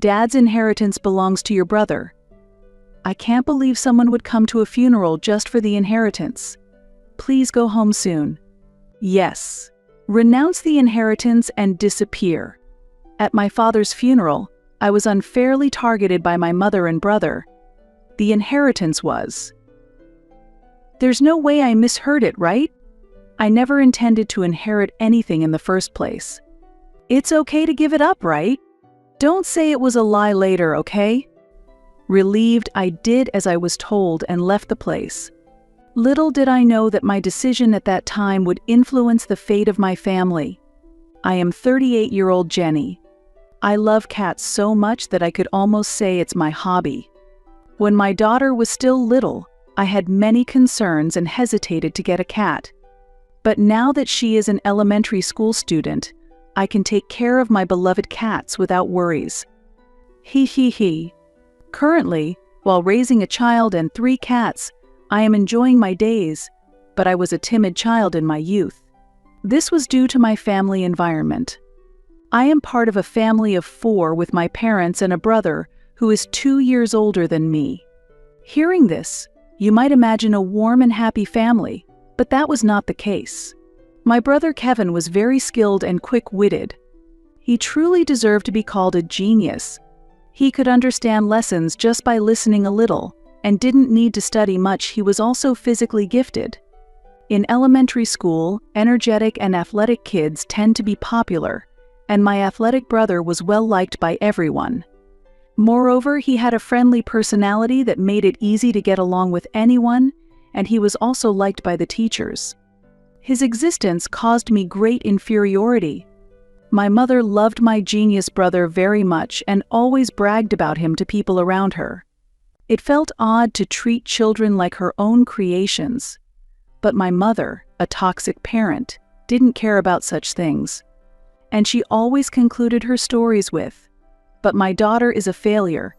Dad's inheritance belongs to your brother. I can't believe someone would come to a funeral just for the inheritance. Please go home soon. Yes. Renounce the inheritance and disappear. At my father's funeral, I was unfairly targeted by my mother and brother. The inheritance was. There's no way I misheard it, right? I never intended to inherit anything in the first place. It's okay to give it up, right? Don't say it was a lie later, okay? Relieved, I did as I was told and left the place. Little did I know that my decision at that time would influence the fate of my family. I am 38-year-old Jenny. I love cats so much that I could almost say it's my hobby. When my daughter was still little, I had many concerns and hesitated to get a cat. But now that she is an elementary school student, I can take care of my beloved cats without worries. He. Currently, while raising a child and 3 cats, I am enjoying my days, but I was a timid child in my youth. This was due to my family environment. I am part of a family of 4 with my parents and a brother who is 2 years older than me. Hearing this, you might imagine a warm and happy family, but that was not the case. My brother Kevin was very skilled and quick-witted. He truly deserved to be called a genius. He could understand lessons just by listening a little, and didn't need to study much. He was also physically gifted. In elementary school, energetic and athletic kids tend to be popular, and my athletic brother was well-liked by everyone. Moreover, he had a friendly personality that made it easy to get along with anyone, and he was also liked by the teachers. His existence caused me great inferiority. My mother loved my genius brother very much and always bragged about him to people around her. It felt odd to treat children like her own creations. But my mother, a toxic parent, didn't care about such things. And she always concluded her stories with, "But my daughter is a failure."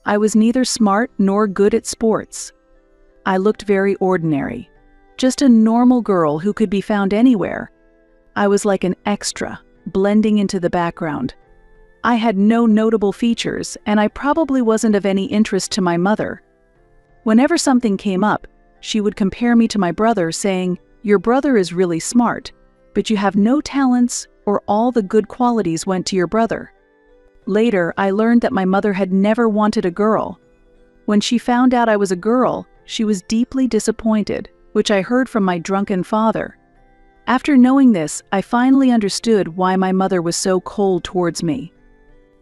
I was neither smart nor good at sports. I looked very ordinary, just a normal girl who could be found anywhere. I was like an extra, blending into the background. I had no notable features, and I probably wasn't of any interest to my mother. Whenever something came up, she would compare me to my brother, saying, "Your brother is really smart, but you have no talents, or all the good qualities went to your brother." Later, I learned that my mother had never wanted a girl. When she found out I was a girl, she was deeply disappointed, which I heard from my drunken father. After knowing this, I finally understood why my mother was so cold towards me.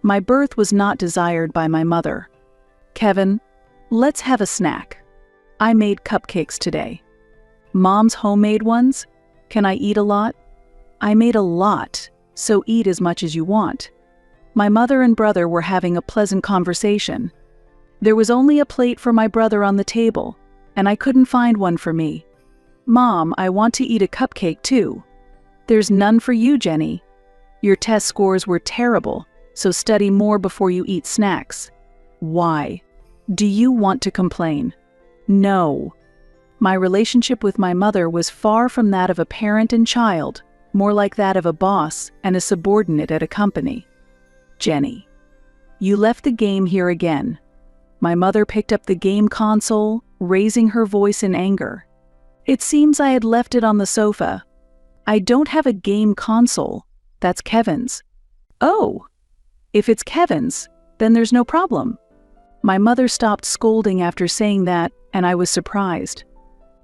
My birth was not desired by my mother. "Kevin, let's have a snack. I made cupcakes today." "Mom's homemade ones? Can I eat a lot?" "I made a lot, so eat as much as you want." My mother and brother were having a pleasant conversation. There was only a plate for my brother on the table, and I couldn't find one for me. "Mom, I want to eat a cupcake too." "There's none for you, Jenny. Your test scores were terrible, so study more before you eat snacks." "Why? Do you want to complain?" "No." My relationship with my mother was far from that of a parent and child, more like that of a boss and a subordinate at a company. "Jenny, you left the game here again." My mother picked up the game console, raising her voice in anger. "It seems I had left it on the sofa." "I don't have a game console. That's Kevin's." "Oh, if it's Kevin's, then there's no problem." My mother stopped scolding after saying that, and I was surprised.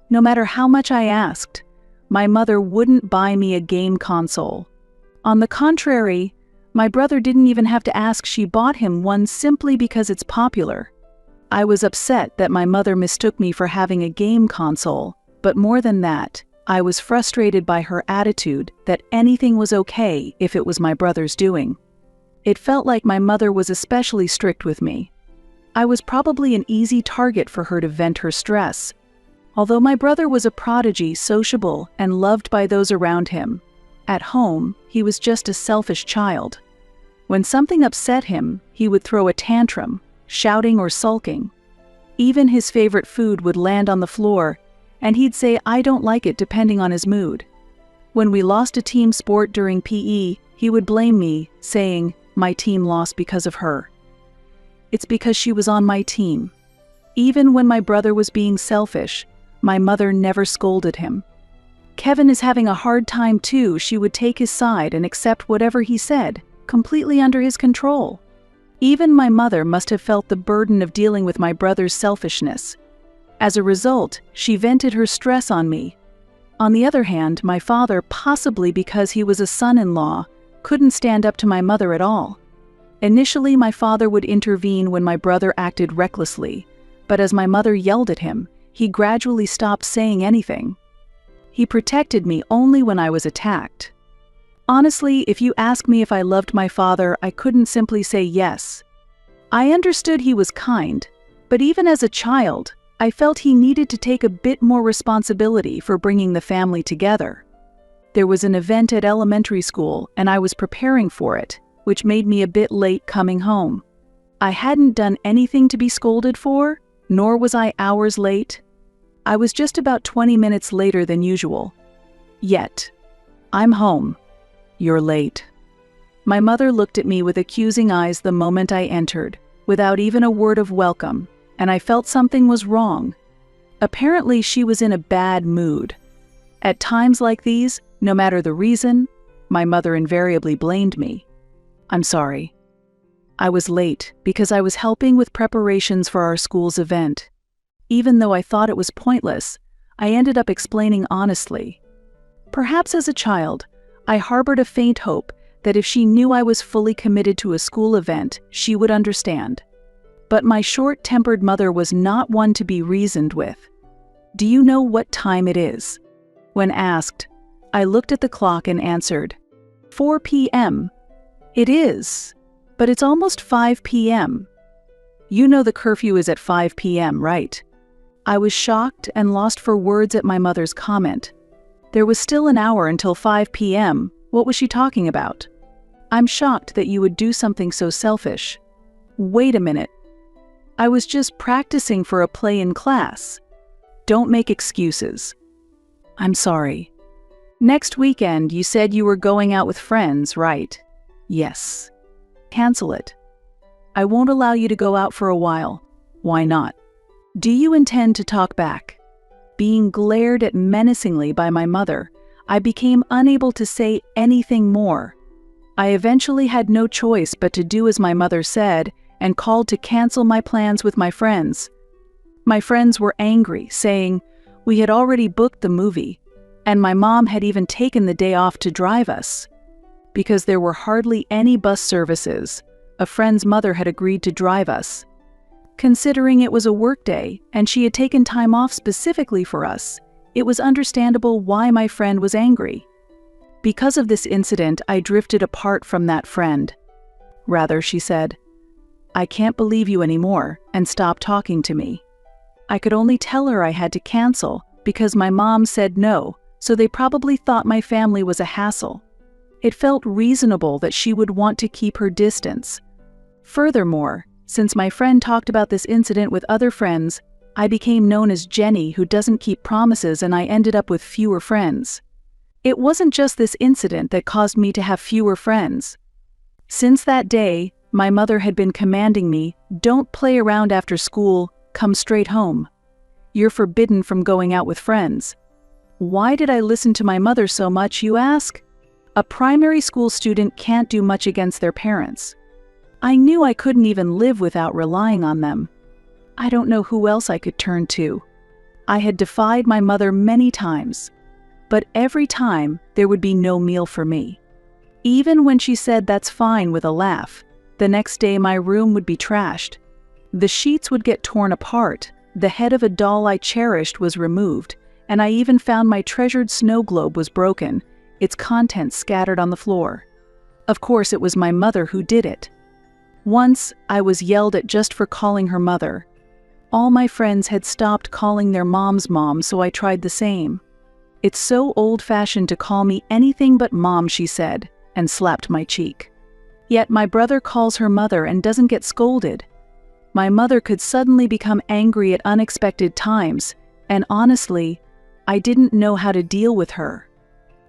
No matter how much I asked, my mother wouldn't buy me a game console. On the contrary, my brother didn't even have to ask. She bought him one simply because it's popular. I was upset that my mother mistook me for having a game console, but more than that, I was frustrated by her attitude that anything was okay if it was my brother's doing. It felt like my mother was especially strict with me. I was probably an easy target for her to vent her stress. Although my brother was a prodigy, sociable, and loved by those around him, at home, he was just a selfish child. When something upset him, he would throw a tantrum, shouting or sulking. Even his favorite food would land on the floor, and he'd say, "I don't like it," depending on his mood. When we lost a team sport during PE, he would blame me, saying, "My team lost because of her." it's because she was on my team. Even when my brother was being selfish, my mother never scolded him. Kevin is having a hard time too. She would take his side and accept whatever he said, completely under his control. Even my mother must have felt the burden of dealing with my brother's selfishness. As a result, she vented her stress on me. On the other hand, my father, possibly because he was a son-in-law, couldn't stand up to my mother at all. Initially, my father would intervene when my brother acted recklessly, but as my mother yelled at him, he gradually stopped saying anything. He protected me only when I was attacked. Honestly, if you ask me if I loved my father, I couldn't simply say yes. I understood he was kind, but even as a child, I felt he needed to take a bit more responsibility for bringing the family together. There was an event at elementary school, and I was preparing for it, which made me a bit late coming home. I hadn't done anything to be scolded for, nor was I hours late. I was just about 20 minutes later than usual. Yet, I'm home. You're late. My mother looked at me with accusing eyes the moment I entered, without even a word of welcome, and I felt something was wrong. Apparently, she was in a bad mood. At times like these, no matter the reason, my mother invariably blamed me. I'm sorry. I was late because I was helping with preparations for our school's event. Even though I thought it was pointless, I ended up explaining honestly. Perhaps as a child, I harbored a faint hope that if she knew I was fully committed to a school event, she would understand. But my short-tempered mother was not one to be reasoned with. Do you know what time it is? When asked, I looked at the clock and answered, 4 p.m. It is, but it's almost 5 p.m. You know the curfew is at 5 p.m., right? I was shocked and lost for words at my mother's comment. There was still an hour until 5 p.m. What was she talking about? I'm shocked that you would do something so selfish. Wait a minute. I was just practicing for a play in class. Don't make excuses. I'm sorry. Next weekend, you said you were going out with friends, right? Yes. Cancel it. I won't allow you to go out for a while. Why not? Do you intend to talk back? Being glared at menacingly by my mother, I became unable to say anything more. I eventually had no choice but to do as my mother said and called to cancel my plans with my friends. My friends were angry, saying we had already booked the movie, and my mom had even taken the day off to drive us. Because there were hardly any bus services, a friend's mother had agreed to drive us. Considering it was a workday and she had taken time off specifically for us, it was understandable why my friend was angry. Because of this incident, I drifted apart from that friend. Rather, she said, I can't believe you anymore, and stopped talking to me. I could only tell her I had to cancel because my mom said no, so they probably thought my family was a hassle. It felt reasonable that she would want to keep her distance. Furthermore, since my friend talked about this incident with other friends, I became known as Jenny who doesn't keep promises, and I ended up with fewer friends. It wasn't just this incident that caused me to have fewer friends. Since that day, my mother had been commanding me, don't play around after school, come straight home. You're forbidden from going out with friends. Why did I listen to my mother so much, you ask? A primary school student can't do much against their parents. I knew I couldn't even live without relying on them. I don't know who else I could turn to. I had defied my mother many times, but every time there would be no meal for me. Even when she said that's fine with a laugh, the next day my room would be trashed. The sheets would get torn apart, the head of a doll I cherished was removed, and I even found my treasured snow globe was broken, its contents scattered on the floor. Of course, it was my mother who did it. Once, I was yelled at just for calling her mother. All my friends had stopped calling their mom's mom, so I tried the same. It's so old-fashioned to call me anything but mom, she said, and slapped my cheek. Yet my brother calls her mother and doesn't get scolded. My mother could suddenly become angry at unexpected times, and honestly, I didn't know how to deal with her.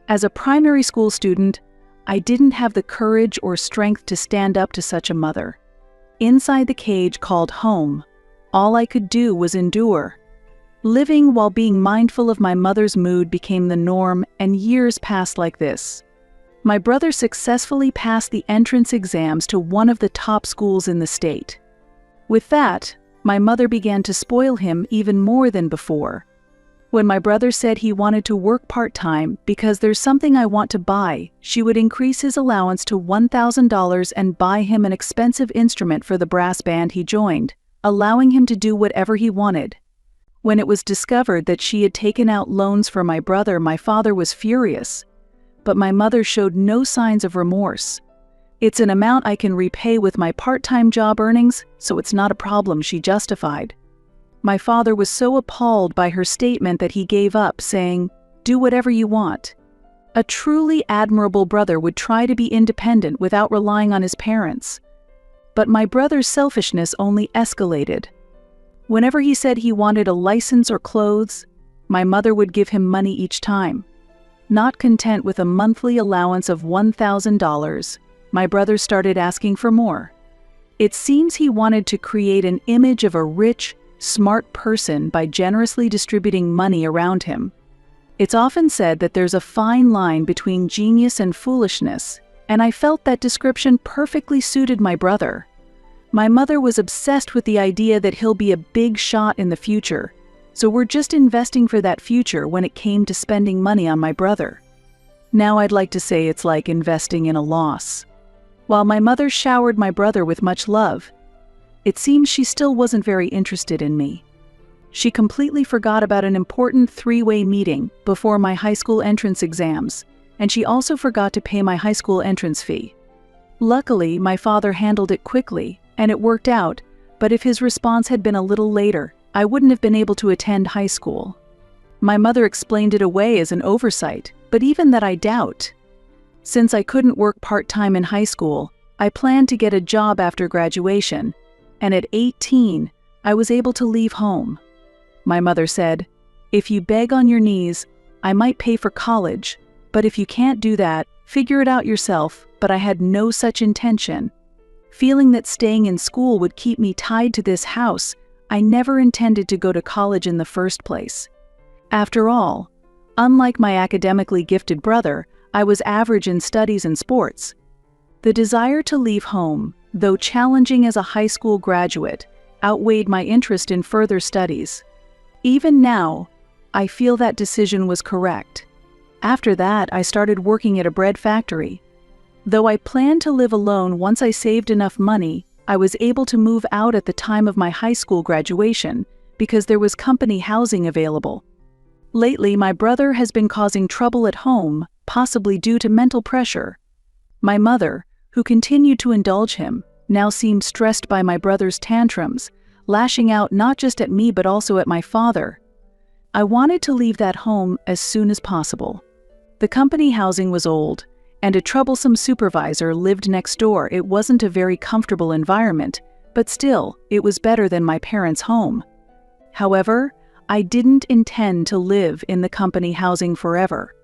As a primary school student, I didn't have the courage or strength to stand up to such a mother. inside the cage called home, all I could do was endure. Living while being mindful of my mother's mood became the norm, and years passed like this. My brother successfully passed the entrance exams to one of the top schools in the state. With that, my mother began to spoil him even more than before. When my brother said he wanted to work part-time because there's something I want to buy, she would increase his allowance to $1,000 and buy him an expensive instrument for the brass band he joined, allowing him to do whatever he wanted. When it was discovered that she had taken out loans for my brother, my father was furious. But my mother showed no signs of remorse. "It's an amount I can repay with my part-time job earnings, so it's not a problem," she justified. My father was so appalled by her statement that he gave up, saying, "Do whatever you want." A truly admirable brother would try to be independent without relying on his parents. But my brother's selfishness only escalated. Whenever he said he wanted a license or clothes, my mother would give him money each time. Not content with a monthly allowance of $1,000, my brother started asking for more. It seems he wanted to create an image of a rich, smart person by generously distributing money around him. It's often said that there's a fine line between genius and foolishness, and I felt that description perfectly suited my brother. My mother was obsessed with the idea that he'll be a big shot in the future, so we're just investing for that future when it came to spending money on my brother. Now I'd like to say it's like investing in a loss. While my mother showered my brother with much love, it seems she still wasn't very interested in me. She completely forgot about an important three-way meeting before my high school entrance exams, and she also forgot to pay my high school entrance fee. Luckily, my father handled it quickly, and it worked out, but if his response had been a little later, I wouldn't have been able to attend high school. My mother explained it away as an oversight, but even that I doubt. Since I couldn't work part-time in high school, I planned to get a job after graduation, and at 18, I was able to leave home. My mother said, "If you beg on your knees, I might pay for college, but if you can't do that, figure it out yourself," but I had no such intention. Feeling that staying in school would keep me tied to this house, I never intended to go to college in the first place. After all, unlike my academically gifted brother, I was average in studies and sports. The desire to leave home, though challenging as a high school graduate, outweighed my interest in further studies. Even now, I feel that decision was correct. After that, I started working at a bread factory. Though I planned to live alone once I saved enough money, I was able to move out at the time of my high school graduation because there was company housing available. Lately, my brother has been causing trouble at home, possibly due to mental pressure. My mother, who continued to indulge him, now seemed stressed by my brother's tantrums, lashing out not just at me but also at my father. I wanted to leave that home as soon as possible. The company housing was old, and a troublesome supervisor lived next door. It wasn't a very comfortable environment, but still, it was better than my parents' home. However, I didn't intend to live in the company housing forever.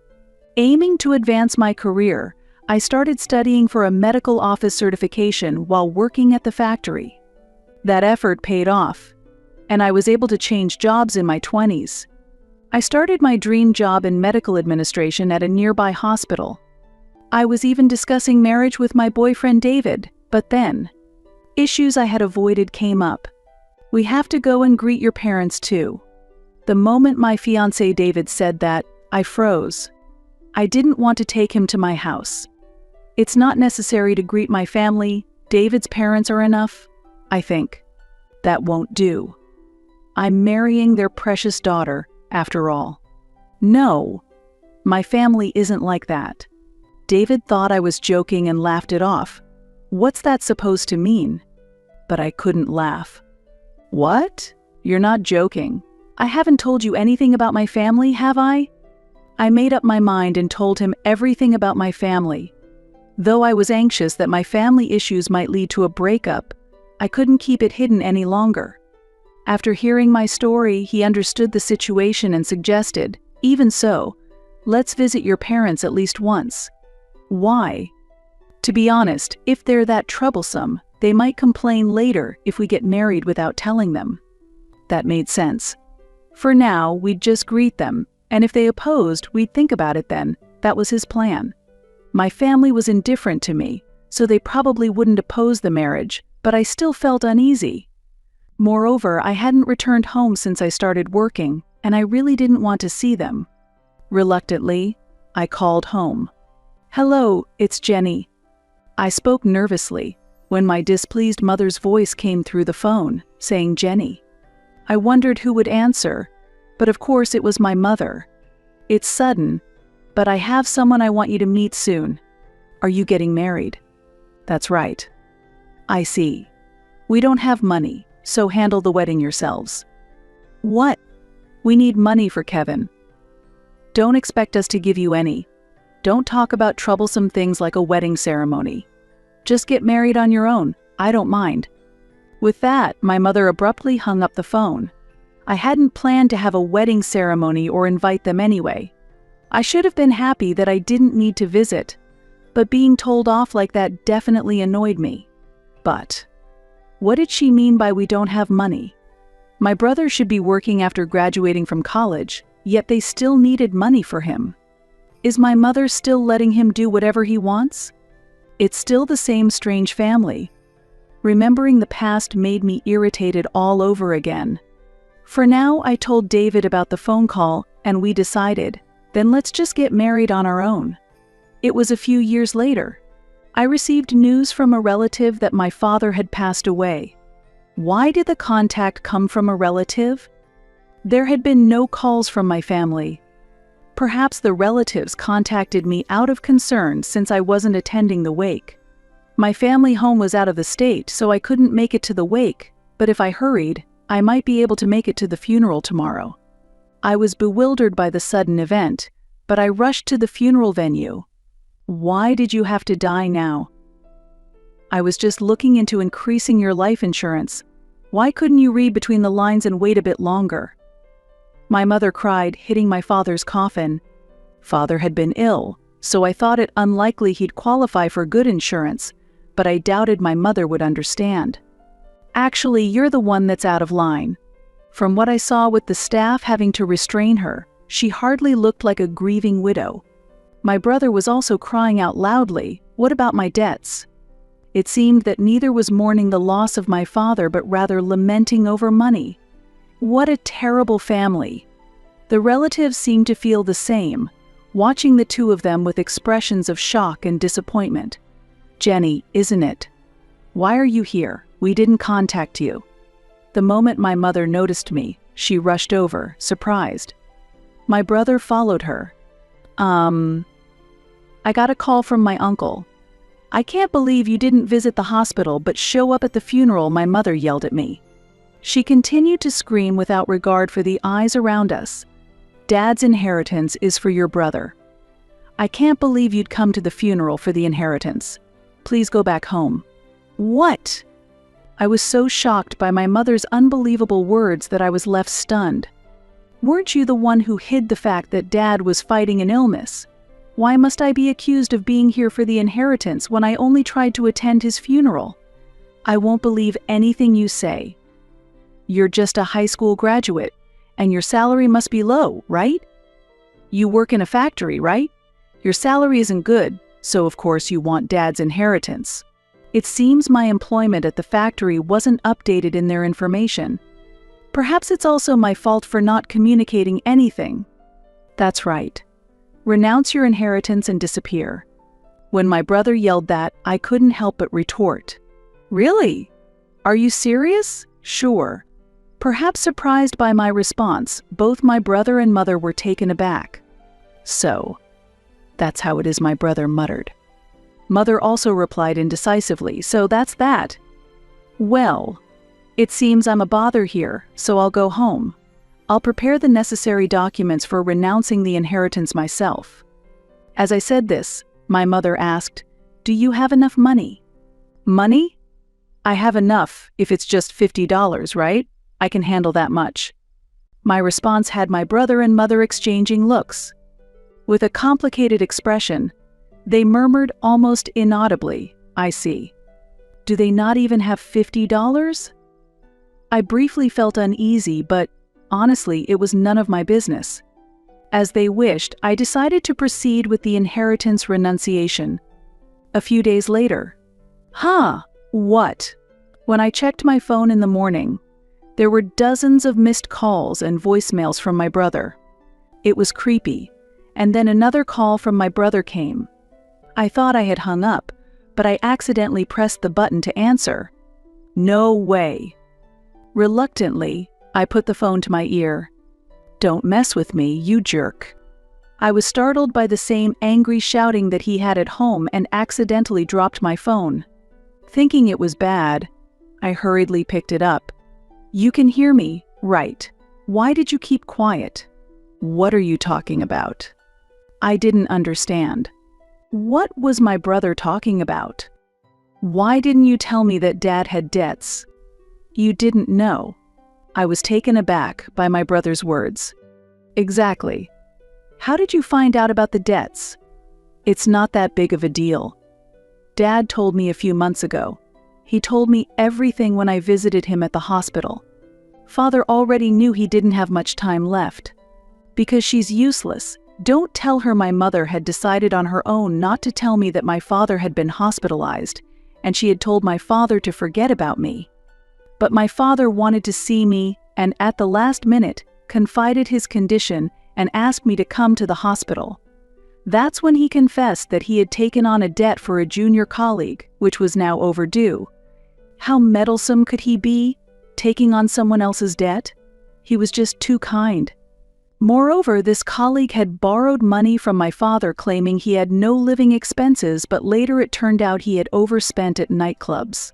Aiming to advance my career, I started studying for a medical office certification while working at the factory. That effort paid off, and I was able to change jobs in my 20s. I started my dream job in medical administration at a nearby hospital. I was even discussing marriage with my boyfriend David, but then, issues I had avoided came up. "We have to go and greet your parents too." The moment my fiancé David said that, I froze. I didn't want to take him to my house. It's not necessary to greet my family, David's parents are enough, I think. That won't do. I'm marrying their precious daughter, after all. No, my family isn't like that. David thought I was joking and laughed it off. What's that supposed to mean? But I couldn't laugh. What? You're not joking. I haven't told you anything about my family, have I? I made up my mind and told him everything about my family. Though I was anxious that my family issues might lead to a breakup, I couldn't keep it hidden any longer. After hearing my story, he understood the situation and suggested, "Even so, let's visit your parents at least once." Why? To be honest, if they're that troublesome, They might complain later if we get married without telling them. That made sense. For now, we'd just greet them, and if they opposed, we'd think about it then. That was his plan. My family was indifferent to me, so they probably wouldn't oppose the marriage, but I still felt uneasy. Moreover, I hadn't returned home since I started working, and I really didn't want to see them. Reluctantly, I called home. "Hello, it's Jenny." I spoke nervously when my displeased mother's voice came through the phone, saying Jenny. I wondered who would answer, but of course it was my mother. "It's sudden, but I have someone I want you to meet soon. Are you getting married?" "That's right." "I see. We don't have money, so handle the wedding yourselves." "What?" "We need money for Kevin." "Don't expect us to give you any. Don't talk about troublesome things like a wedding ceremony. Just get married on your own, I don't mind." With that, my mother abruptly hung up the phone. I hadn't planned to have a wedding ceremony or invite them anyway. I should have been happy that I didn't need to visit, but being told off like that definitely annoyed me. But what did she mean by we don't have money? My brother should be working after graduating from college, yet they still needed money for him. Is my mother still letting him do whatever he wants? It's still the same strange family. Remembering the past made me irritated all over again. For now, I told David about the phone call, and we decided, then let's just get married on our own. It was a few years later. I received news from a relative that my father had passed away. Why did the contact come from a relative? There had been no calls from my family. Perhaps the relatives contacted me out of concern since I wasn't attending the wake. My family home was out of the state, so I couldn't make it to the wake, but if I hurried, I might be able to make it to the funeral tomorrow. I was bewildered by the sudden event, but I rushed to the funeral venue. "Why did you have to die now?" "I was just looking into increasing your life insurance. Why couldn't you read between the lines and wait a bit longer?" My mother cried, hitting my father's coffin. Father had been ill, so I thought it unlikely he'd qualify for good insurance, but I doubted my mother would understand. "Actually, you're the one that's out of line." From what I saw with the staff having to restrain her, she hardly looked like a grieving widow. My brother was also crying out loudly, "What about my debts?" It seemed that neither was mourning the loss of my father but rather lamenting over money. What a terrible family. The relatives seemed to feel the same, watching the two of them with expressions of shock and disappointment. "Jenny, isn't it? Why are you here? We didn't contact you." The moment my mother noticed me, she rushed over, surprised. My brother followed her. I got a call from my uncle. "I can't believe you didn't visit the hospital but show up at the funeral," my mother yelled at me. She continued to scream without regard for the eyes around us. "Dad's inheritance is for your brother. I can't believe you'd come to the funeral for the inheritance. Please go back home." What? I was so shocked by my mother's unbelievable words that I was left stunned. "Weren't you the one who hid the fact that Dad was fighting an illness? Why must I be accused of being here for the inheritance when I only tried to attend his funeral? I won't believe anything you say. You're just a high school graduate, and your salary must be low, right? You work in a factory, right? Your salary isn't good, so of course you want Dad's inheritance. It seems my employment at the factory wasn't updated in their information. Perhaps it's also my fault for not communicating anything. That's right. Renounce your inheritance and disappear." When my brother yelled that, I couldn't help but retort. "Really? Are you serious?" "Sure." Perhaps surprised by my response, both my brother and mother were taken aback. "So, that's how it is," my brother muttered. Mother also replied indecisively, "So that's that." "Well, it seems I'm a bother here, so I'll go home. I'll prepare the necessary documents for renouncing the inheritance myself." As I said this, my mother asked, "Do you have enough money?" "Money? I have enough if it's just $50, right? I can handle that much." My response had my brother and mother exchanging looks. With a complicated expression, they murmured almost inaudibly, "I see." Do they not even have $50? I briefly felt uneasy, but honestly, it was none of my business. As they wished, I decided to proceed with the inheritance renunciation. A few days later. What? When I checked my phone in the morning, there were dozens of missed calls and voicemails from my brother. It was creepy, and then another call from my brother came. I thought I had hung up, but I accidentally pressed the button to answer. No way. Reluctantly, I put the phone to my ear. Don't mess with me, you jerk. I was startled by the same angry shouting that he had at home and accidentally dropped my phone. Thinking it was bad, I hurriedly picked it up. You can hear me, right? Why did you keep quiet? What are you talking about? I didn't understand. What was my brother talking about? Why didn't you tell me that Dad had debts? You didn't know. I was taken aback by my brother's words. Exactly. How did you find out about the debts? It's not that big of a deal. Dad told me a few months ago. He told me everything when I visited him at the hospital. Father already knew he didn't have much time left. Because she's useless, don't tell her my mother had decided on her own not to tell me that my father had been hospitalized, and she had told my father to forget about me. But my father wanted to see me, and at the last minute, confided his condition and asked me to come to the hospital. That's when he confessed that he had taken on a debt for a junior colleague, which was now overdue. How meddlesome could he be, taking on someone else's debt? He was just too kind. Moreover, this colleague had borrowed money from my father, claiming he had no living expenses, but later it turned out he had overspent at nightclubs.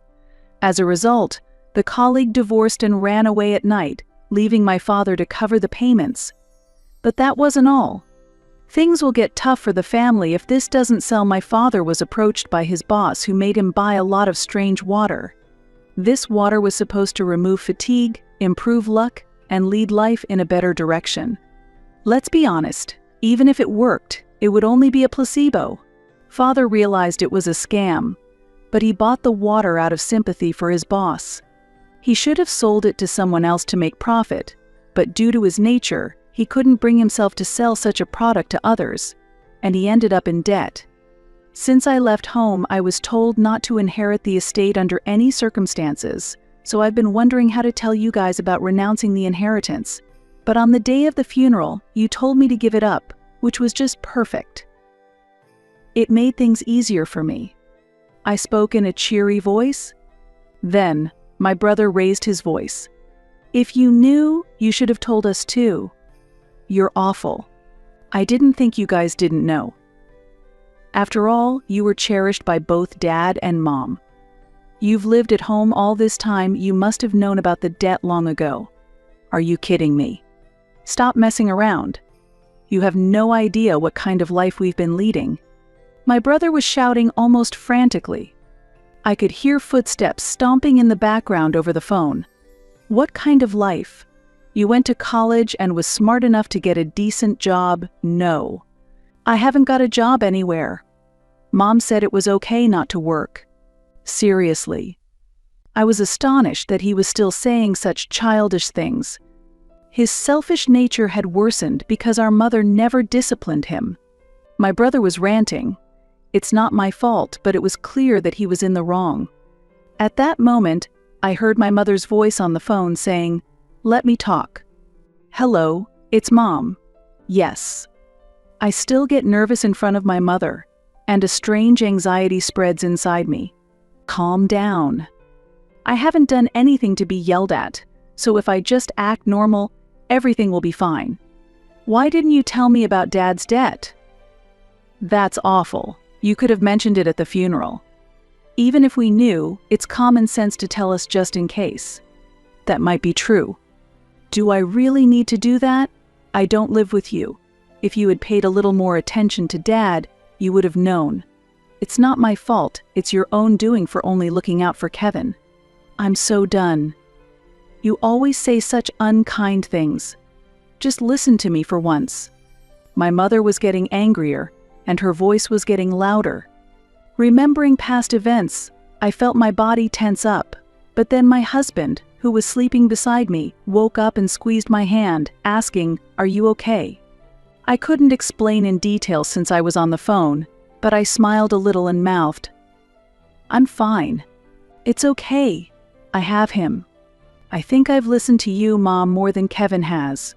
As a result, the colleague divorced and ran away at night, leaving my father to cover the payments. But that wasn't all. Things will get tough for the family if this doesn't sell. My father was approached by his boss, who made him buy a lot of strange water. This water was supposed to remove fatigue, improve luck, and lead life in a better direction. Let's be honest, even if it worked, it would only be a placebo. Father realized it was a scam, but he bought the water out of sympathy for his boss. He should have sold it to someone else to make profit, but due to his nature, he couldn't bring himself to sell such a product to others, and he ended up in debt. Since I left home, I was told not to inherit the estate under any circumstances, so I've been wondering how to tell you guys about renouncing the inheritance. But on the day of the funeral, you told me to give it up, which was just perfect. It made things easier for me. I spoke in a cheery voice. Then, my brother raised his voice. If you knew, you should have told us too. You're awful. I didn't think you guys didn't know. After all, you were cherished by both Dad and Mom. You've lived at home all this time, you must have known about the debt long ago. Are you kidding me? Stop messing around. You have no idea what kind of life we've been leading. My brother was shouting almost frantically. I could hear footsteps stomping in the background over the phone. What kind of life? You went to college and was smart enough to get a decent job? No. I haven't got a job anywhere. Mom said it was okay not to work. Seriously. I was astonished that he was still saying such childish things. His selfish nature had worsened because our mother never disciplined him. My brother was ranting. It's not my fault, but it was clear that he was in the wrong. At that moment, I heard my mother's voice on the phone saying, "Let me talk." "Hello, it's Mom." "Yes." I still get nervous in front of my mother, and a strange anxiety spreads inside me. Calm down. I haven't done anything to be yelled at, so if I just act normal, everything will be fine. Why didn't you tell me about Dad's debt? That's awful. You could have mentioned it at the funeral. Even if we knew, it's common sense to tell us just in case. That might be true. Do I really need to do that? I don't live with you. If you had paid a little more attention to Dad, you would have known. It's not my fault, it's your own doing for only looking out for Kevin. I'm so done. You always say such unkind things. Just listen to me for once. My mother was getting angrier, and her voice was getting louder. Remembering past events, I felt my body tense up, but then my husband, who was sleeping beside me, woke up and squeezed my hand, asking, "Are you okay?" I couldn't explain in detail since I was on the phone, but I smiled a little and mouthed, "I'm fine. It's okay. I have him. I think I've listened to you, Mom, more than Kevin has.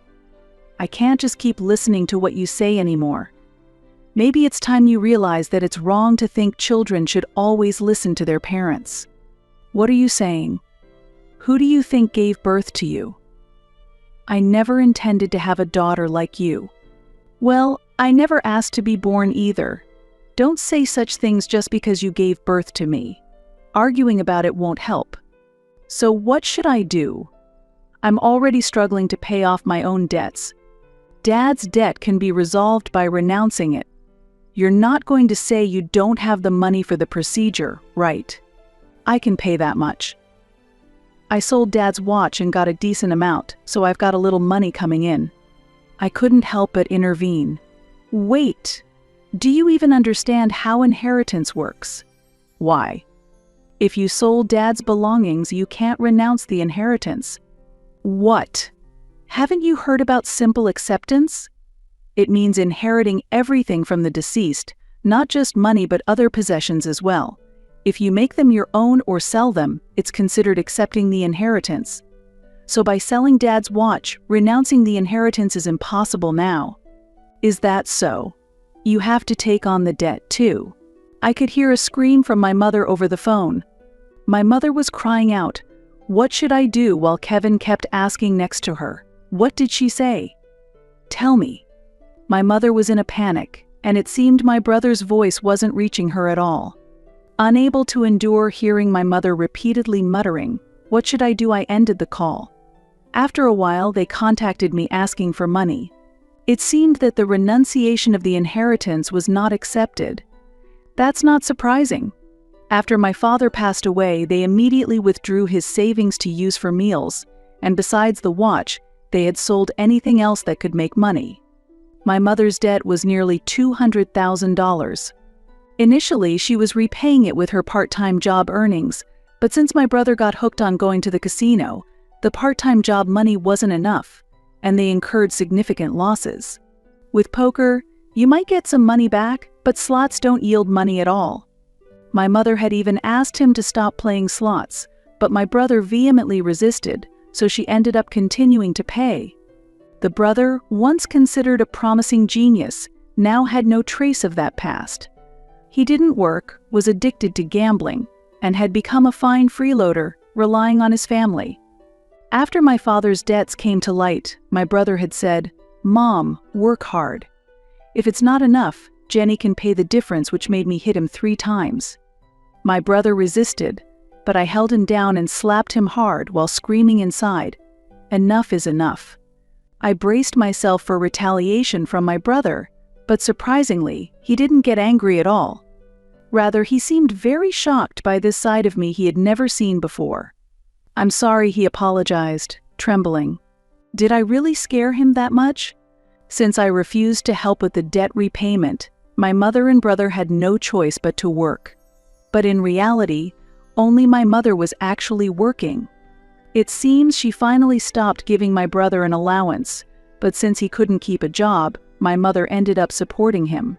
I can't just keep listening to what you say anymore. Maybe it's time you realize that it's wrong to think children should always listen to their parents. What are you saying? Who do you think gave birth to you? I never intended to have a daughter like you." "Well, I never asked to be born either. Don't say such things just because you gave birth to me. Arguing about it won't help. So what should I do? I'm already struggling to pay off my own debts. Dad's debt can be resolved by renouncing it. You're not going to say you don't have the money for the procedure, right? I can pay that much. I sold Dad's watch and got a decent amount, so I've got a little money coming in." I couldn't help but intervene. "Wait, do you even understand how inheritance works? Why? If you sold Dad's belongings, you can't renounce the inheritance." "What? Haven't you heard about simple acceptance? It means inheriting everything from the deceased, not just money but other possessions as well. If you make them your own or sell them, it's considered accepting the inheritance. So by selling Dad's watch, renouncing the inheritance is impossible now." "Is that so? You have to take on the debt too." I could hear a scream from my mother over the phone. My mother was crying out, "What should I do?" while Kevin kept asking next to her, "What did she say? Tell me." My mother was in a panic, and it seemed my brother's voice wasn't reaching her at all. Unable to endure hearing my mother repeatedly muttering, "What should I do?" I ended the call. After a while, they contacted me asking for money. It seemed that the renunciation of the inheritance was not accepted. That's not surprising. After my father passed away, they immediately withdrew his savings to use for meals, and besides the watch, they had sold anything else that could make money. My mother's debt was nearly $200,000. Initially, she was repaying it with her part-time job earnings, but since my brother got hooked on going to the casino, the part-time job money wasn't enough, and they incurred significant losses. With poker, you might get some money back, but slots don't yield money at all. My mother had even asked him to stop playing slots, but my brother vehemently resisted, so she ended up continuing to pay. The brother, once considered a promising genius, now had no trace of that past. He didn't work, was addicted to gambling, and had become a fine freeloader, relying on his family. After my father's debts came to light, my brother had said, "Mom, work hard. If it's not enough, Jenny can pay the difference," which made me hit him 3 times. My brother resisted, but I held him down and slapped him hard while screaming inside, "Enough is enough." I braced myself for retaliation from my brother, but surprisingly, he didn't get angry at all. Rather, he seemed very shocked by this side of me he had never seen before. "I'm sorry," he apologized, trembling. Did I really scare him that much? Since I refused to help with the debt repayment, my mother and brother had no choice but to work. But in reality, only my mother was actually working. It seems she finally stopped giving my brother an allowance, but since he couldn't keep a job, my mother ended up supporting him.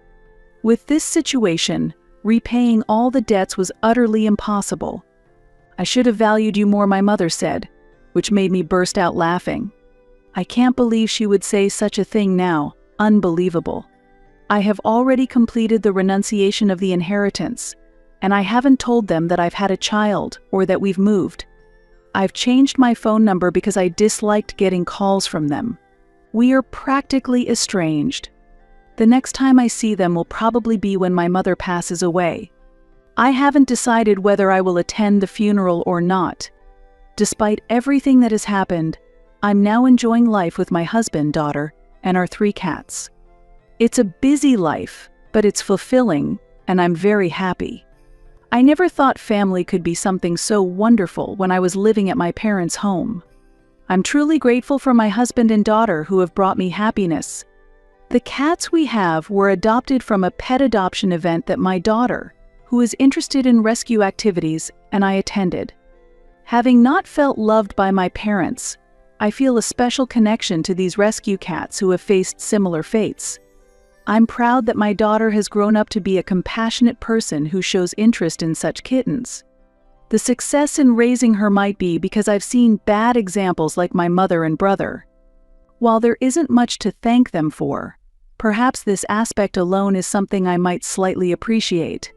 With this situation, repaying all the debts was utterly impossible. "I should have valued you more," my mother said, which made me burst out laughing. I can't believe she would say such a thing now. Unbelievable. I have already completed the renunciation of the inheritance, and I haven't told them that I've had a child or that we've moved. I've changed my phone number because I disliked getting calls from them. We are practically estranged. The next time I see them will probably be when my mother passes away. I haven't decided whether I will attend the funeral or not. Despite everything that has happened, I'm now enjoying life with my husband, daughter, and our 3 cats. It's a busy life, but it's fulfilling, and I'm very happy. I never thought family could be something so wonderful when I was living at my parents' home. I'm truly grateful for my husband and daughter who have brought me happiness. The cats we have were adopted from a pet adoption event that my daughter, who is interested in rescue activities, and I attended. Having not felt loved by my parents, I feel a special connection to these rescue cats who have faced similar fates. I'm proud that my daughter has grown up to be a compassionate person who shows interest in such kittens. The success in raising her might be because I've seen bad examples like my mother and brother. While there isn't much to thank them for, perhaps this aspect alone is something I might slightly appreciate.